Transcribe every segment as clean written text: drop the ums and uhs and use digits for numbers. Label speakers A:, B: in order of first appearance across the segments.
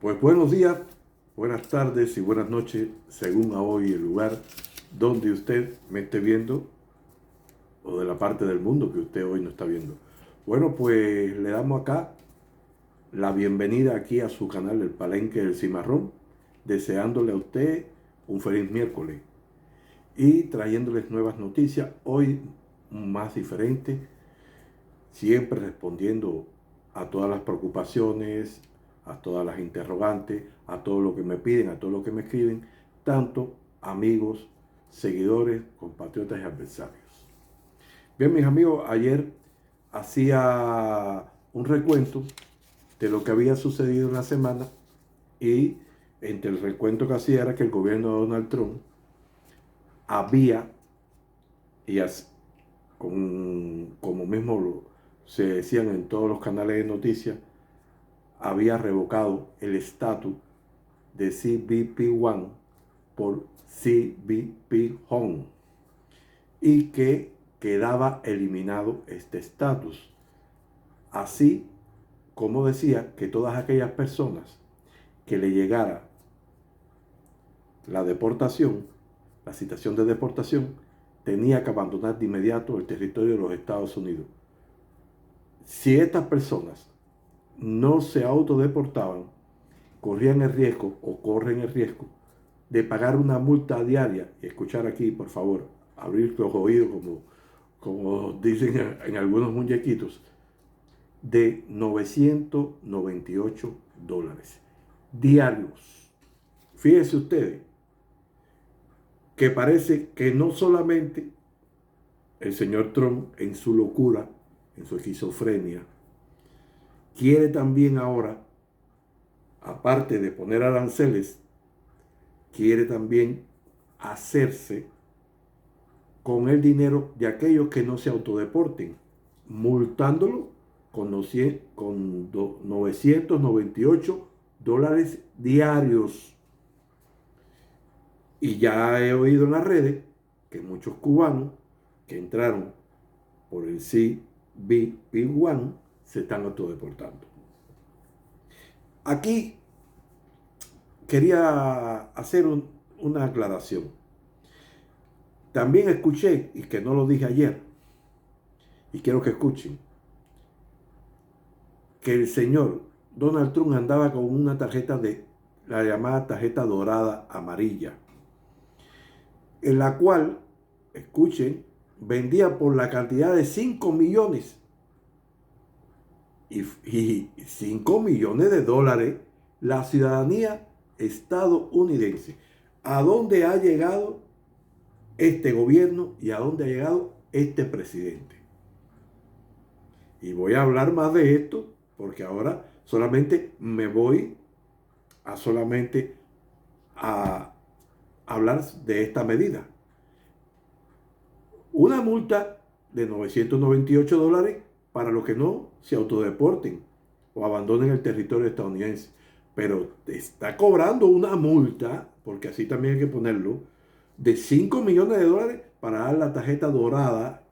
A: Pues buenos días, buenas tardes y buenas noches, según a hoy el lugar donde usted me esté viendo o de la parte del mundo que usted hoy no está viendo. Bueno, pues le damos acá la bienvenida aquí a su canal El Palenque del Cimarrón, deseándole a usted un feliz miércoles y trayéndoles nuevas noticias, hoy más diferentes, siempre respondiendo a todas las preocupaciones, a todas las interrogantes, a todo lo que me piden, a todo lo que me escriben, tanto amigos, seguidores, compatriotas y adversarios. Bien, mis amigos, ayer hacía un recuento de lo que había sucedido en la semana y entre el recuento que hacía era que el gobierno de Donald Trump había, y como mismo se decían en todos los canales de noticias, había revocado el estatus de CBP-1 por CBP-Home y que quedaba eliminado este estatus. Así como decía que todas aquellas personas que le llegara la deportación, la citación de deportación, tenía que abandonar de inmediato el territorio de los Estados Unidos. Si estas personas no se autodeportaban, corrían el riesgo o corren el riesgo de pagar una multa diaria. Y escuchar aquí, por favor, abrir los oídos como dicen en algunos muñequitos, de $998 diarios. Fíjense ustedes que parece que no solamente el señor Trump en su locura, en su esquizofrenia, quiere también ahora, aparte de poner aranceles, quiere también hacerse con el dinero de aquellos que no se autodeporten, multándolo con $998 diarios. Y ya he oído en las redes que muchos cubanos que entraron por el CBP-1 se están autodeportando. Aquí quería hacer una aclaración. También escuché, y que no lo dije ayer, y quiero que escuchen, que el señor Donald Trump andaba con una tarjeta la llamada tarjeta dorada amarilla, en la cual, escuchen, vendía por la cantidad de 5 millones. Y 5 millones de dólares la ciudadanía estadounidense. ¿A dónde ha llegado este gobierno y a dónde ha llegado este presidente? Y voy a hablar más de esto porque ahora solamente me voy a hablar de esta medida. Una multa de $998 para los que no se autodeporten o abandonen el territorio estadounidense. Pero te está cobrando una multa, porque así también hay que ponerlo, de 5 millones de dólares para dar la tarjeta dorada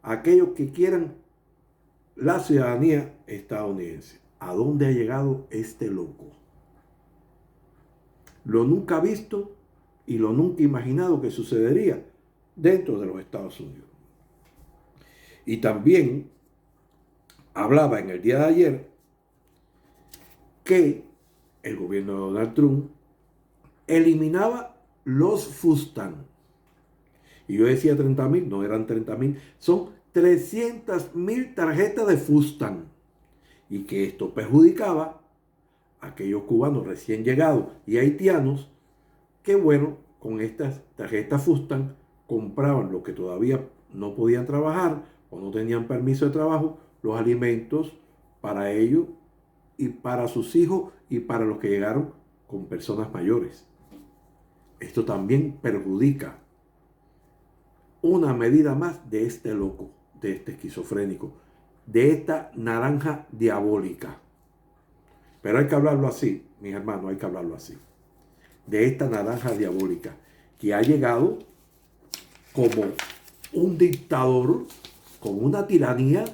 A: a aquellos que quieran la ciudadanía estadounidense. ¿A dónde ha llegado este loco? Lo nunca visto y lo nunca imaginado que sucedería dentro de los Estados Unidos. Y también hablaba en el día de ayer que el gobierno de Donald Trump eliminaba los FUSTAN. Y yo decía 30,000, no eran 30,000, son 300,000 tarjetas de FUSTAN. Y que esto perjudicaba a aquellos cubanos recién llegados y haitianos que, bueno, con estas tarjetas FUSTAN compraban lo que todavía no podían trabajar o no tenían permiso de trabajo, los alimentos para ellos y para sus hijos y para los que llegaron con personas mayores. Esto también perjudica. Una medida más de este loco, de este esquizofrénico, de esta naranja diabólica. Pero hay que hablarlo así, mis hermanos, hay que hablarlo así. De esta naranja diabólica que ha llegado como un dictador, con una tiranía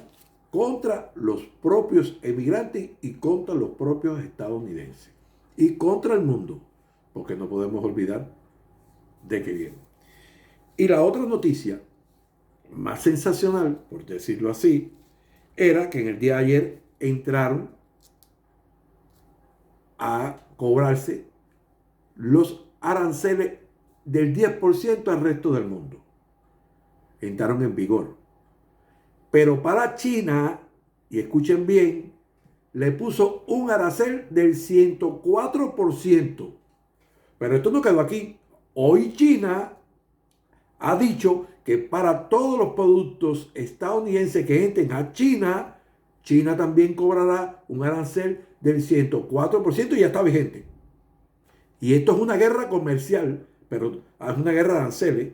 A: contra los propios emigrantes y contra los propios estadounidenses. y contra el mundo, porque no podemos olvidar de qué viene. Y la otra noticia, más sensacional, por decirlo así, era que en el día de ayer entraron a cobrarse los aranceles del 10% al resto del mundo. Entraron en vigor. Pero para China, y escuchen bien, le puso un arancel del 104%. Pero esto no quedó aquí. Hoy China ha dicho que para todos los productos estadounidenses que entren a China, China también cobrará un arancel del 104% y ya está vigente. Y esto es una guerra comercial, pero es una guerra de aranceles.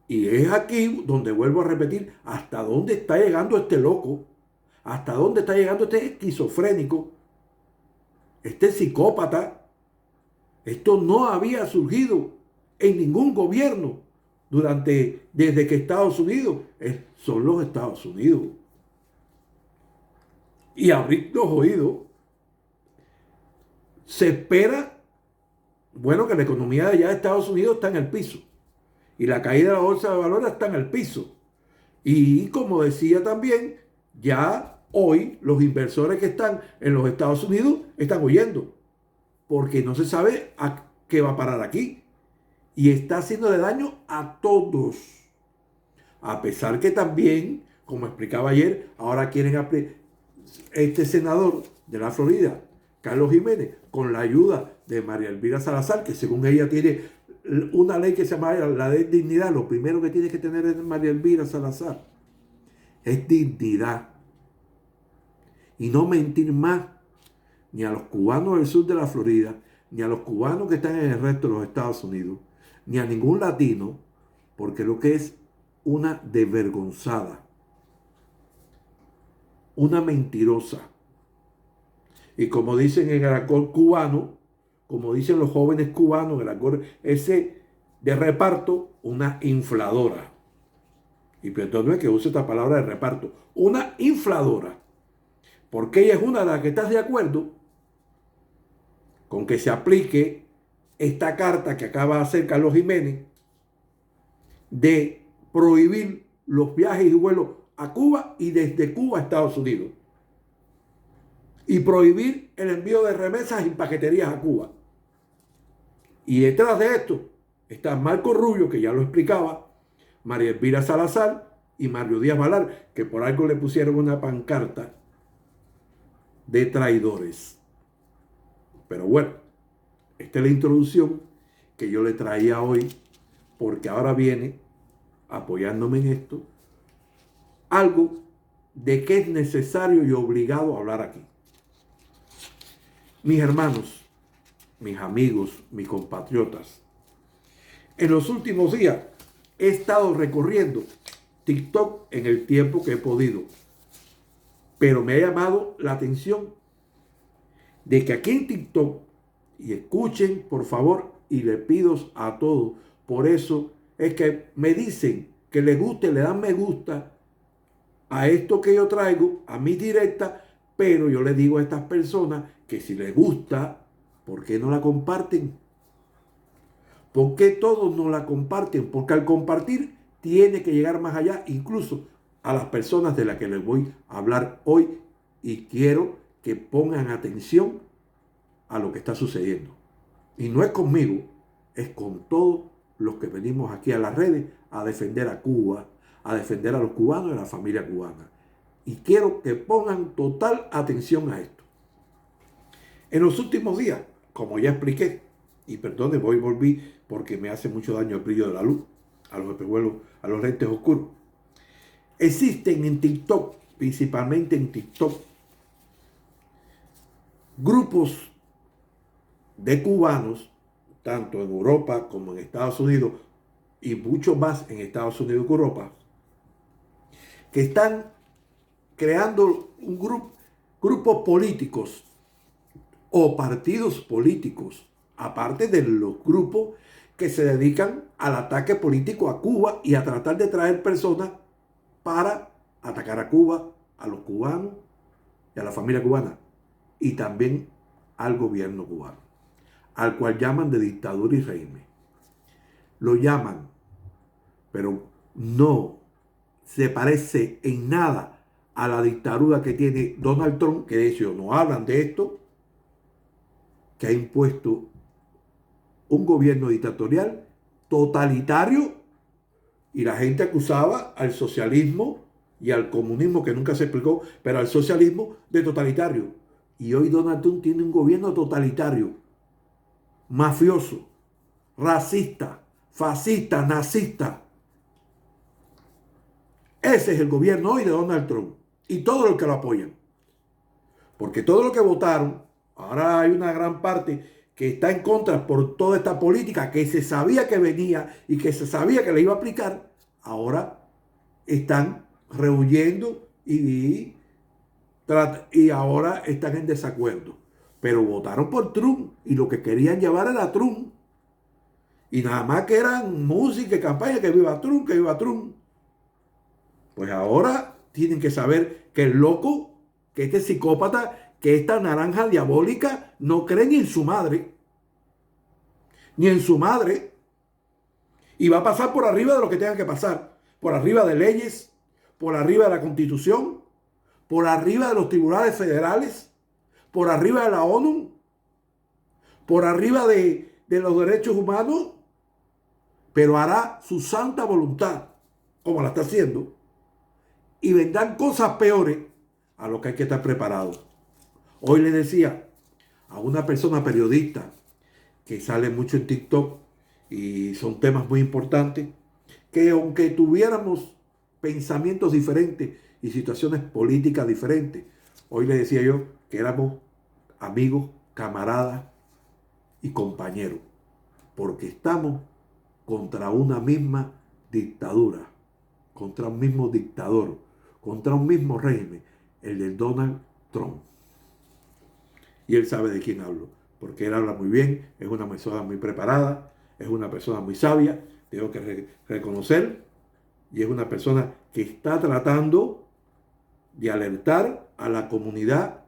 A: Y es aquí donde vuelvo a repetir hasta dónde está llegando este loco, hasta dónde está llegando este esquizofrénico, este psicópata. Esto no había surgido en ningún gobierno desde que Estados Unidos son los Estados Unidos. Y abrir los oídos. Se espera, bueno, que la economía de allá de Estados Unidos está en el piso. Y la caída de la bolsa de valores está en el piso. Y como decía también, ya hoy los inversores que están en los Estados Unidos están huyendo. Porque no se sabe a qué va a parar aquí. Y está haciéndole daño a todos. A pesar que también, como explicaba ayer, ahora quieren este senador de la Florida, Carlos Jiménez, con la ayuda de María Elvira Salazar, que según ella tiene una ley que se llama la de dignidad. Lo primero que tiene que tener es María Elvira Salazar es dignidad. Y no mentir más ni a los cubanos del sur de la Florida, ni a los cubanos que están en el resto de los Estados Unidos, ni a ningún latino, porque lo que es una desvergonzada, una mentirosa. Y como dicen en el argot cubano, como dicen los jóvenes cubanos en el argot ese de reparto, una infladora. Y perdóneme que use esta palabra de reparto, una infladora. Porque ella es una de las que está de acuerdo con que se aplique esta carta que acaba de hacer Carlos Jiménez de prohibir los viajes y vuelos a Cuba y desde Cuba a Estados Unidos. Y prohibir el envío de remesas y paqueterías a Cuba. Y detrás de esto está Marco Rubio, que ya lo explicaba, María Elvira Salazar y Mario Díaz Valar, que por algo le pusieron una pancarta de traidores. Pero bueno, esta es la introducción que yo le traía hoy, porque ahora viene, apoyándome en esto, algo de que es necesario y obligado a hablar aquí. Mis hermanos, mis amigos, mis compatriotas, en los últimos días he estado recorriendo TikTok en el tiempo que he podido, pero me ha llamado la atención de que aquí en TikTok, y escuchen por favor, y le pido a todos, por eso es que me dicen que les guste, le dan me gusta a esto que yo traigo, a mi directa, pero yo les digo a estas personas que si les gusta, ¿por qué no la comparten? ¿Por qué todos no la comparten? Porque al compartir tiene que llegar más allá, incluso a las personas de las que les voy a hablar hoy, y quiero que pongan atención a lo que está sucediendo. Y no es conmigo, es con todos los que venimos aquí a las redes a defender a Cuba, a defender a los cubanos y a la familia cubana. Y quiero que pongan total atención a esto. En los últimos días, como ya expliqué, y perdone, volví porque me hace mucho daño el brillo de la luz, a los espejuelos, a los lentes oscuros. Existen en TikTok, principalmente en TikTok, grupos de cubanos, tanto en Europa como en Estados Unidos, y mucho más en Estados Unidos que Europa, que están creando un grupos políticos o partidos políticos, aparte de los grupos que se dedican al ataque político a Cuba y a tratar de traer personas para atacar a Cuba, a los cubanos y a la familia cubana. Y también al gobierno cubano, al cual llaman de dictadura y régimen. Lo llaman, pero no se parece en nada a la dictadura que tiene Donald Trump, que de hecho no hablan de esto, que ha impuesto un gobierno dictatorial totalitario, y la gente acusaba al socialismo y al comunismo, que nunca se explicó, pero al socialismo de totalitario. Y hoy Donald Trump tiene un gobierno totalitario, mafioso, racista, fascista, nazista. Ese es el gobierno hoy de Donald Trump y todos los que lo apoyan. Porque todos los que votaron, ahora hay una gran parte que está en contra por toda esta política que se sabía que venía y que se sabía que le iba a aplicar, ahora están rehuyendo y ahora están en desacuerdo. Pero votaron por Trump y lo que querían llevar era Trump. Y nada más que eran música y campaña, que viva Trump, que viva Trump. Pues ahora tienen que saber que el loco, que este psicópata, que esta naranja diabólica no cree ni en su madre. Ni en su madre. Y va a pasar por arriba de lo que tenga que pasar. Por arriba de leyes, por arriba de la Constitución, por arriba de los tribunales federales, por arriba de la ONU, por arriba de los derechos humanos, pero hará su santa voluntad, como la está haciendo, y vendrán cosas peores a lo que hay que estar preparado. Hoy le decía a una persona periodista que sale mucho en TikTok y son temas muy importantes, que aunque tuviéramos pensamientos diferentes y situaciones políticas diferentes, hoy le decía yo que éramos amigos, camaradas y compañeros, porque estamos contra una misma dictadura, contra un mismo dictador, contra un mismo régimen, el de Donald Trump. Y él sabe de quién hablo, porque él habla muy bien, es una persona muy preparada, es una persona muy sabia, tengo que reconocer, y es una persona que está tratando de alertar a la comunidad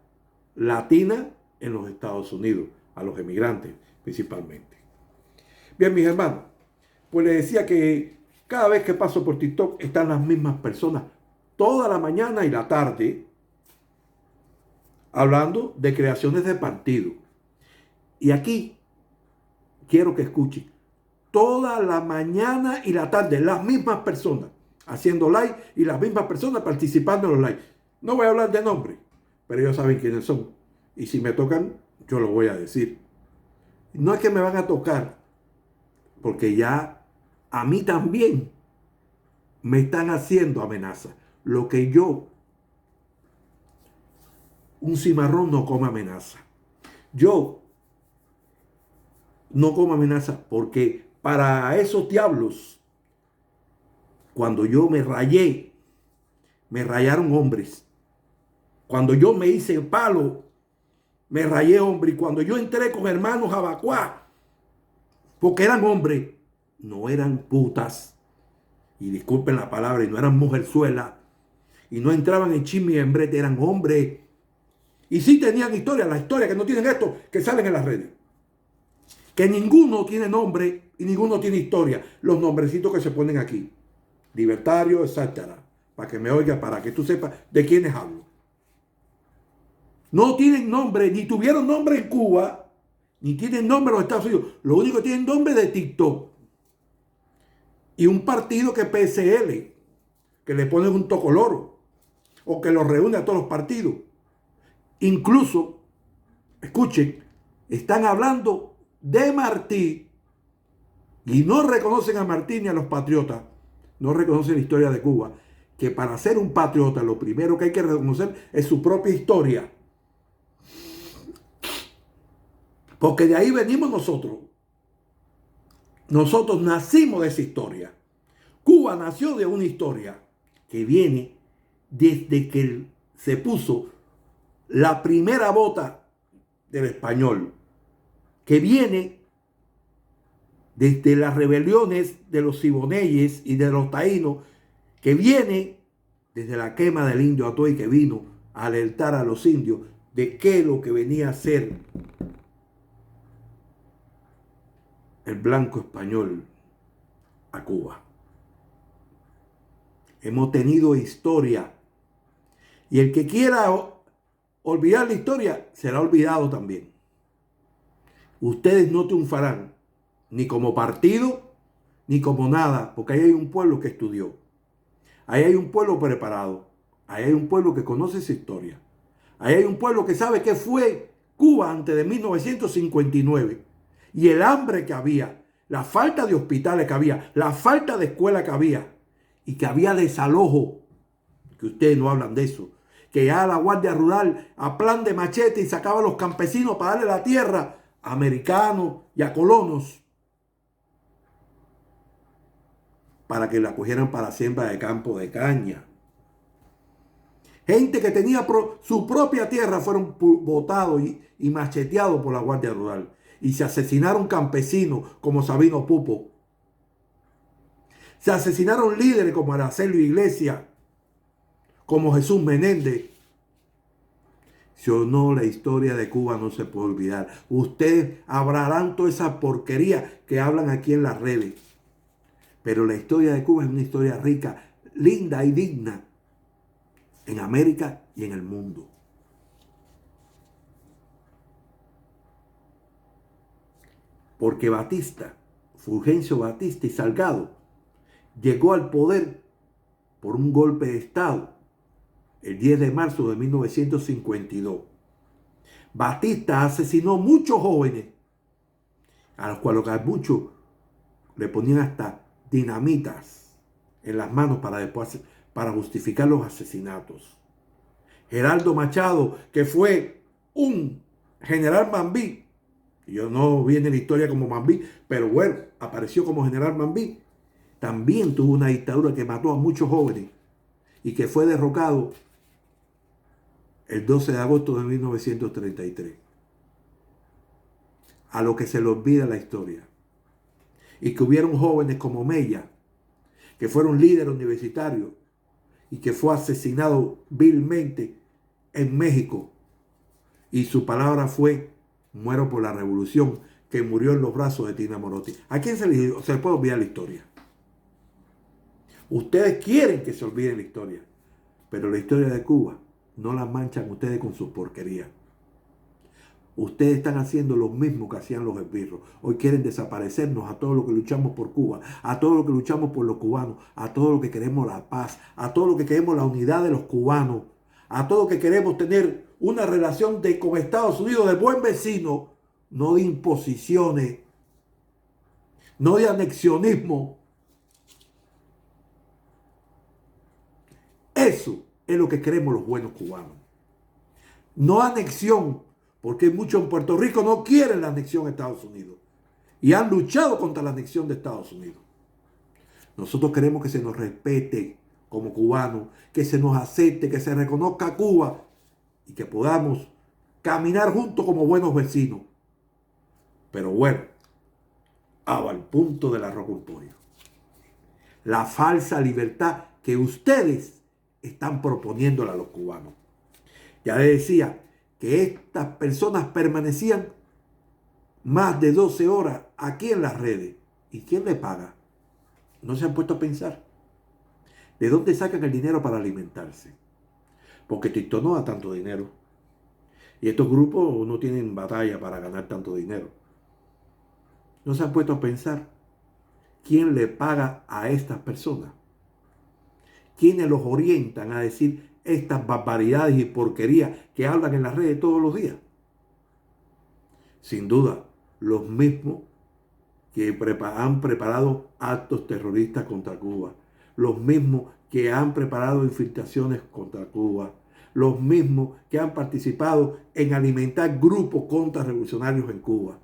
A: latina en los Estados Unidos, a los emigrantes principalmente. Bien, mis hermanos, pues les decía que cada vez que paso por TikTok están las mismas personas, toda la mañana y la tarde, hablando de creaciones de partido. Y aquí quiero que escuchen, toda la mañana y la tarde, las mismas personas haciendo live y las mismas personas participando en los live. No voy a hablar de nombre, pero ellos saben quiénes son. Y si me tocan, yo lo voy a decir. No es que me van a tocar, porque ya a mí también me están haciendo amenazas. Lo que yo, un cimarrón no come amenaza. Yo no como amenaza porque para esos diablos, cuando yo me rayé, me rayaron hombres. Cuando yo me hice palo, me rayé hombre. Y cuando yo entré con hermanos Abacuá, porque eran hombres, no eran putas. Y disculpen la palabra, y no eran mujerzuelas. Y no entraban en chisme y en brete, eran hombres. Y sí tenían historia, la historia que no tienen esto, que salen en las redes. Que ninguno tiene nombre y ninguno tiene historia. Los nombrecitos que se ponen aquí. Libertario, etcétera. Para que me oiga, para que tú sepas de quiénes hablo. No tienen nombre, ni tuvieron nombre en Cuba, ni tienen nombre en los Estados Unidos. Lo único que tienen nombre de TikTok. Y un partido que es PSL, que le ponen un tocoloro, o que los reúne a todos los partidos. Incluso, escuchen, están hablando de Martí y no reconocen a Martí ni a los patriotas, no reconocen la historia de Cuba, que para ser un patriota lo primero que hay que reconocer es su propia historia. Porque de ahí venimos nosotros. Nosotros nacimos de esa historia. Cuba nació de una historia que viene desde que se puso la primera bota del español, que viene desde las rebeliones de los siboneyes y de los taínos, que viene desde la quema del indio Atoy, que vino a alertar a los indios de qué es lo que venía a ser el blanco español a Cuba. Hemos tenido historia. Y el que quiera olvidar la historia será olvidado también. Ustedes no triunfarán ni como partido ni como nada, porque ahí hay un pueblo que estudió. Ahí hay un pueblo preparado. Ahí hay un pueblo que conoce su historia. Ahí hay un pueblo que sabe qué fue Cuba antes de 1959. Y el hambre que había, la falta de hospitales que había, la falta de escuela que había. Y que había desalojo, que ustedes no hablan de eso. Que ya la Guardia Rural a plan de machete y sacaba a los campesinos para darle la tierra a americanos y a colonos para que la cogieran para siembra de campo de caña. Gente que tenía su propia tierra fueron botados y macheteados por la Guardia Rural. Y se asesinaron campesinos como Sabino Pupo. Se asesinaron líderes como Araceli Iglesias, como Jesús Menéndez. Si o no, la historia de Cuba no se puede olvidar. Ustedes hablarán toda esa porquería que hablan aquí en las redes. Pero la historia de Cuba es una historia rica, linda y digna en América y en el mundo. Porque Batista, Fulgencio Batista y Salgado, llegó al poder por un golpe de Estado el 10 de marzo de 1952. Batista asesinó muchos jóvenes, a los cuales muchos le ponían hasta dinamitas en las manos para justificar los asesinatos. Geraldo Machado, que fue un general Mambí, yo no vi en la historia como Mambí, pero bueno, apareció como general Mambí, también tuvo una dictadura que mató a muchos jóvenes y que fue derrocado el 12 de agosto de 1933. A lo que se le olvida la historia. Y que hubieron jóvenes como Mella, que fueron líderes universitarios y que fue asesinado vilmente en México. Y su palabra fue: muero por la revolución, que murió en los brazos de Tina Morotti. ¿A quién se le puede olvidar la historia? Ustedes quieren que se olvide la historia, pero la historia de Cuba no la manchan ustedes con sus porquerías. Ustedes están haciendo lo mismo que hacían los esbirros. Hoy quieren desaparecernos a todos los que luchamos por Cuba, a todos los que luchamos por los cubanos, a todos los que queremos la paz, a todos los que queremos la unidad de los cubanos, a todos los que queremos tener una relación con Estados Unidos de buen vecino, no de imposiciones, no de anexionismo. Eso es lo que queremos los buenos cubanos. No anexión, porque muchos en Puerto Rico no quieren la anexión a Estados Unidos y han luchado contra la anexión de Estados Unidos. Nosotros queremos que se nos respete como cubanos, que se nos acepte, que se reconozca a Cuba y que podamos caminar juntos como buenos vecinos. Pero bueno, al punto del arroz con pollo. La falsa libertad que ustedes están proponiéndole a los cubanos. Ya les decía que estas personas permanecían más de 12 horas aquí en las redes. ¿Y quién les paga? ¿No se han puesto a pensar? ¿De dónde sacan el dinero para alimentarse? Porque TikTok no da tanto dinero. Y estos grupos no tienen batalla para ganar tanto dinero. ¿No se han puesto a pensar quién le paga a estas personas? ¿Quiénes los orientan a decir estas barbaridades y porquerías que hablan en las redes todos los días? Sin duda, los mismos que han preparado actos terroristas contra Cuba, los mismos que han preparado infiltraciones contra Cuba, los mismos que han participado en alimentar grupos contrarrevolucionarios en Cuba.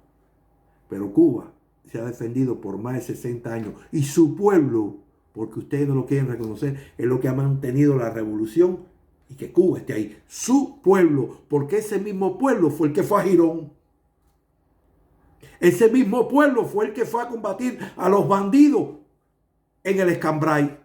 A: Pero Cuba se ha defendido por más de 60 años y su pueblo, porque ustedes no lo quieren reconocer, es lo que ha mantenido la revolución y que Cuba esté ahí. Su pueblo, porque ese mismo pueblo fue el que fue a Girón. Ese mismo pueblo fue el que fue a combatir a los bandidos en el Escambray.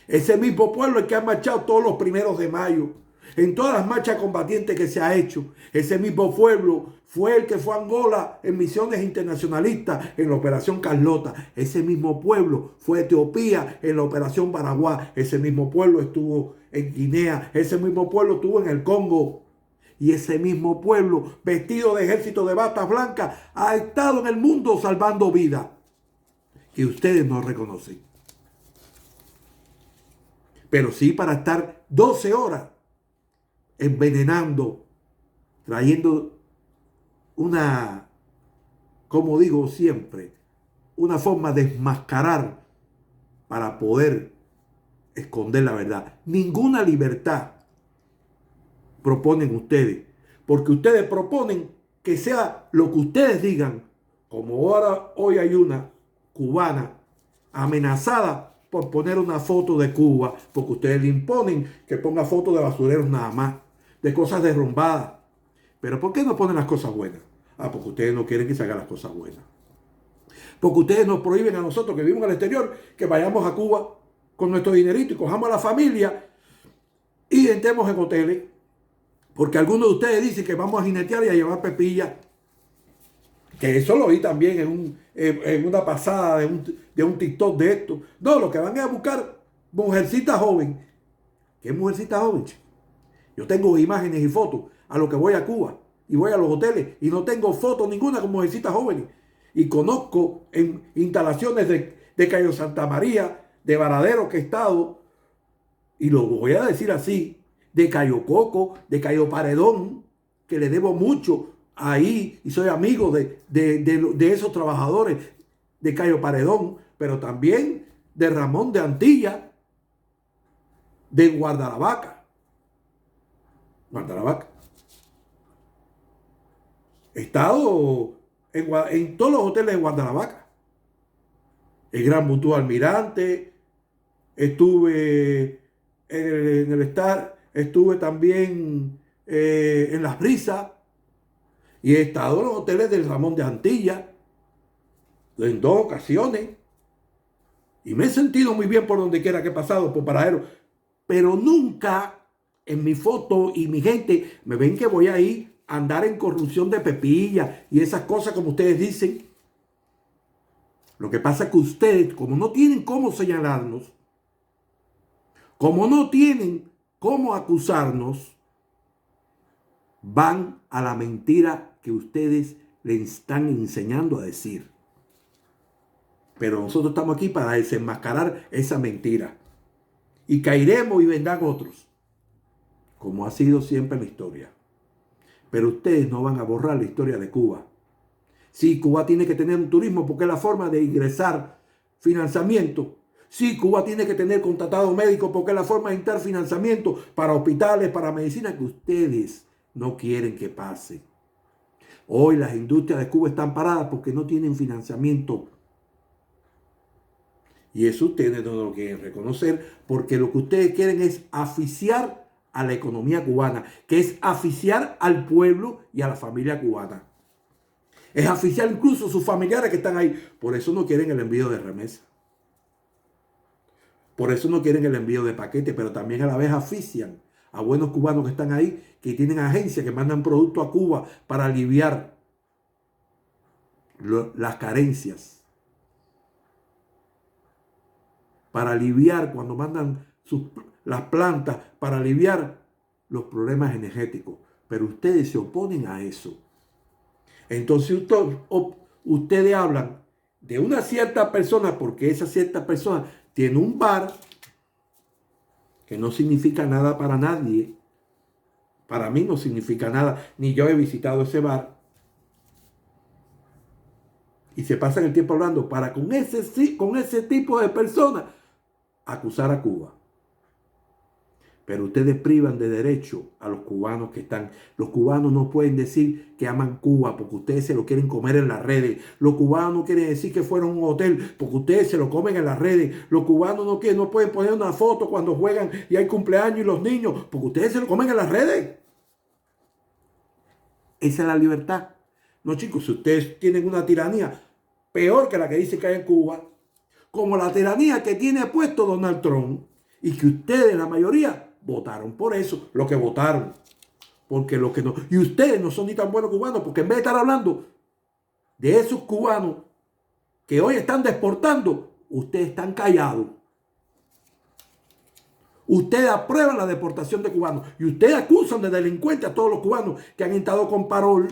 A: Ese mismo pueblo el que ha marchado todos los 1 de mayo. En todas las marchas combatientes que se ha hecho, ese mismo pueblo fue el que fue a Angola en misiones internacionalistas en la Operación Carlota. Ese mismo pueblo fue a Etiopía en la Operación Baraguá. Ese mismo pueblo estuvo en Guinea. Ese mismo pueblo estuvo en el Congo. Y ese mismo pueblo, vestido de ejército de batas blancas, ha estado en el mundo salvando vidas que ustedes no reconocen. Pero sí para estar 12 horas envenenando, trayendo una, como digo siempre, una forma de desmascarar para poder esconder la verdad. Ninguna libertad proponen ustedes, porque ustedes proponen que sea lo que ustedes digan, como ahora hoy hay una cubana amenazada por poner una foto de Cuba, porque ustedes le imponen que ponga fotos de basureros nada más, de cosas derrumbadas. Pero ¿por qué no ponen las cosas buenas? Ah, porque ustedes no quieren que se hagan las cosas buenas. Porque ustedes nos prohíben a nosotros que vivimos en el exterior que vayamos a Cuba con nuestro dinerito y cojamos a la familia y entremos en hoteles. Porque algunos de ustedes dicen que vamos a jinetear y a llevar pepillas. Que eso lo vi también en una pasada de un TikTok de esto. No, lo que van es a buscar mujercita joven. ¿Qué mujercita joven? Yo tengo imágenes y fotos a lo que voy a Cuba y voy a los hoteles y no tengo fotos ninguna con mujercitas jóvenes. Y conozco en instalaciones de Cayo Santa María, de Varadero que he estado, y lo voy a decir así, de Cayo Coco, de Cayo Paredón, que le debo mucho ahí y soy amigo de esos trabajadores de Cayo Paredón, pero también de Ramón de Antilla, de Guardalavaca. He estado en todos los hoteles de Guardalavaca. El Gran Mutua Almirante, estuve en el Star, estuve también en Las Brisas y he estado en los hoteles del Ramón de Antilla en 2 ocasiones y me he sentido muy bien por donde quiera que he pasado, por Paradero, pero nunca en mi foto y mi gente me ven que voy a ir a andar en corrupción de pepilla y esas cosas como ustedes dicen. Lo que pasa es que ustedes, como no tienen cómo señalarnos, como no tienen cómo acusarnos, van a la mentira que ustedes le están enseñando a decir. Pero nosotros estamos aquí para desenmascarar esa mentira. Y caeremos y vendrán otros, como ha sido siempre la historia. Pero ustedes no van a borrar la historia de Cuba. Sí, Cuba tiene que tener un turismo porque es la forma de ingresar financiamiento. Sí, Cuba tiene que tener contratado médico porque es la forma de entrar financiamiento para hospitales, para medicina, que ustedes no quieren que pase. Hoy las industrias de Cuba están paradas porque no tienen financiamiento. Y eso ustedes no lo quieren reconocer porque lo que ustedes quieren es asfixiar a la economía cubana, que es asfixiar al pueblo y a la familia cubana. Es asfixiar incluso a sus familiares que están ahí. Por eso no quieren el envío de remesa. Por eso no quieren el envío de paquetes, pero también a la vez asfixian a buenos cubanos que están ahí, que tienen agencias que mandan productos a Cuba para aliviar las carencias. Para aliviar cuando mandan las plantas, para aliviar los problemas energéticos. Pero ustedes se oponen a eso. Entonces ustedes hablan de una cierta persona porque esa cierta persona tiene un bar que no significa nada para nadie. Para mí no significa nada, ni yo he visitado ese bar. Y se pasan el tiempo hablando para con ese tipo de personas acusar a Cuba. Pero ustedes privan de derecho a los cubanos que están. Los cubanos no pueden decir que aman Cuba porque ustedes se lo quieren comer en las redes. Los cubanos no quieren decir que fueron a un hotel porque ustedes se lo comen en las redes. Los cubanos no pueden poner una foto cuando juegan y hay cumpleaños y los niños porque ustedes se lo comen en las redes. Esa es la libertad. No, chicos, si ustedes tienen una tiranía peor que la que dice que hay en Cuba, como la tiranía que tiene puesto Donald Trump y que ustedes, la mayoría, votaron por eso, lo que votaron. Porque lo que no. Y ustedes no son ni tan buenos cubanos, porque en vez de estar hablando de esos cubanos que hoy están deportando, ustedes están callados. Ustedes aprueban la deportación de cubanos y ustedes acusan de delincuentes a todos los cubanos que han estado con Parol,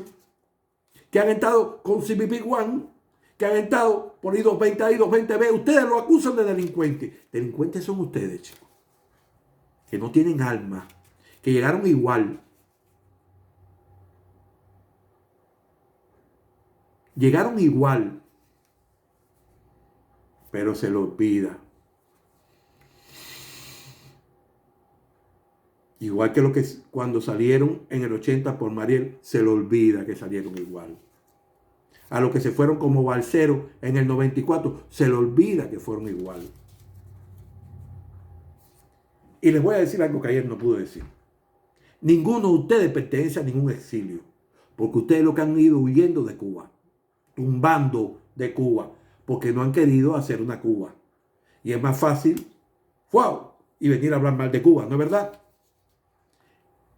A: que han estado con CBP One, que han estado por I-220A, I-220B. Ustedes lo acusan de delincuentes. Delincuentes son ustedes, chicos, que no tienen alma, que llegaron igual. Llegaron igual, pero se lo olvida. Igual que lo que cuando salieron en el 80 por Mariel, se lo olvida que salieron igual. A los que se fueron como balseros en el 94, se lo olvida que fueron igual. Y les voy a decir algo que ayer no pude decir. Ninguno de ustedes pertenece a ningún exilio, porque ustedes lo que han ido huyendo de Cuba, tumbando de Cuba, porque no han querido hacer una Cuba. Y es más fácil, ¡wow!, y venir a hablar mal de Cuba, ¿no es verdad?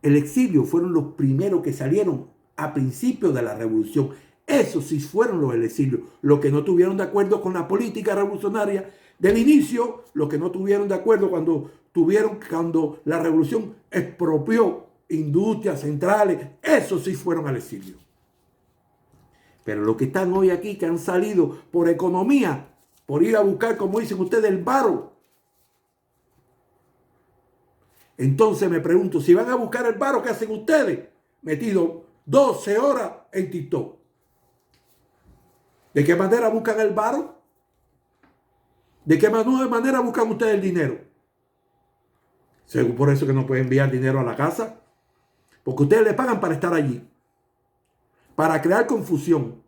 A: El exilio fueron los primeros que salieron a principios de la revolución. Esos sí fueron los del exilio, los que no tuvieron de acuerdo con la política revolucionaria del inicio, los que no tuvieron de acuerdo cuando la revolución expropió industrias centrales, esos sí fueron al exilio. Pero los que están hoy aquí, que han salido por economía, por ir a buscar, como dicen ustedes, el varo. Entonces me pregunto, si van a buscar el varo, ¿qué hacen ustedes? Metidos 12 horas en TikTok. ¿De qué manera buscan el varo? ¿De qué manera buscan ustedes el dinero? Según por eso que no pueden enviar dinero a la casa. Porque ustedes le pagan para estar allí. Para crear confusión.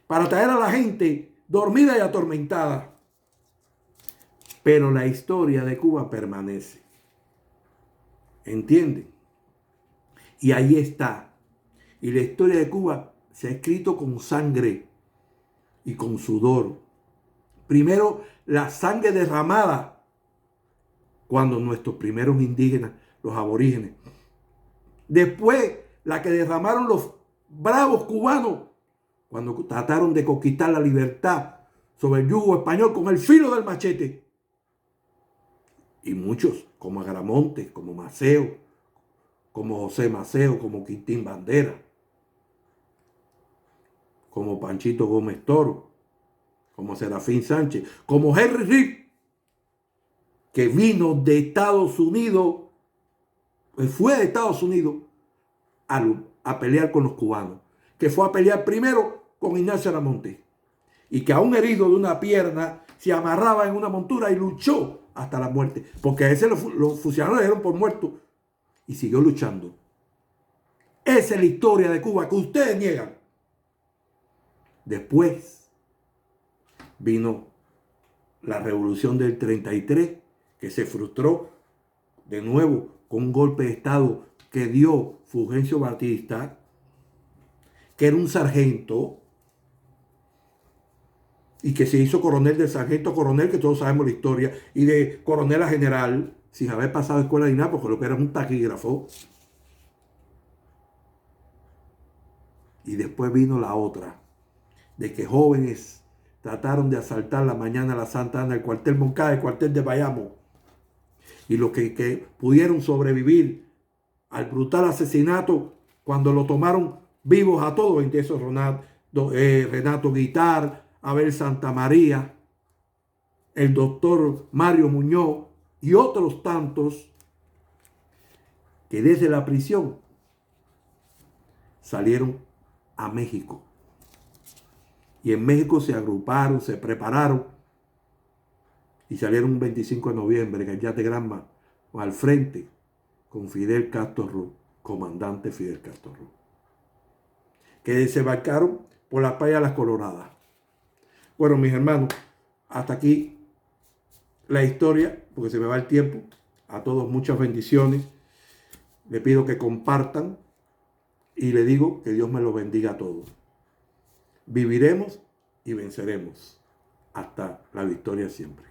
A: Para traer a la gente dormida y atormentada. Pero la historia de Cuba permanece. ¿Entienden? Y ahí está. Y la historia de Cuba se ha escrito con sangre y con sudor. Primero, la sangre derramada cuando nuestros primeros indígenas, los aborígenes. Después, la que derramaron los bravos cubanos cuando trataron de conquistar la libertad sobre el yugo español con el filo del machete. Y muchos, como Agramonte, como Maceo, como José Maceo, como Quintín Bandera, como Panchito Gómez Toro, como Serafín Sánchez, como Henry Reed, que vino de Estados Unidos, fue de Estados Unidos a pelear con los cubanos, que fue a pelear primero con Ignacio Agramonte, y que aún herido de una pierna, se amarraba en una montura y luchó hasta la muerte, porque a ese los fusilaron, le dieron por muerto, y siguió luchando. Esa es la historia de Cuba que ustedes niegan. Después vino la revolución del 33, que se frustró de nuevo con un golpe de Estado que dio Fulgencio Batista, que era un sargento, y que se hizo coronel, del sargento a coronel, que todos sabemos la historia, y de coronel a general, sin haber pasado escuela ni nada, porque lo que era un taquígrafo. Y después vino la otra, de que jóvenes trataron de asaltar la mañana a la Santa Ana, el cuartel Moncada, el cuartel de Bayamo. Y los que pudieron sobrevivir al brutal asesinato, cuando lo tomaron vivos a todos, entre esos Renato Guitar, Abel Santamaría, el doctor Mario Muñoz y otros tantos, que desde la prisión salieron a México. Y en México se agruparon, se prepararon y salieron un 25 de noviembre en el Yate Granma al frente con Fidel Castro Ruz, comandante Fidel Castro Ruz, que desembarcaron por la playa de Las Coloradas. Bueno, mis hermanos, hasta aquí la historia, porque se me va el tiempo. A todos muchas bendiciones. Le pido que compartan y le digo que Dios me los bendiga a todos. Viviremos y venceremos hasta la victoria siempre.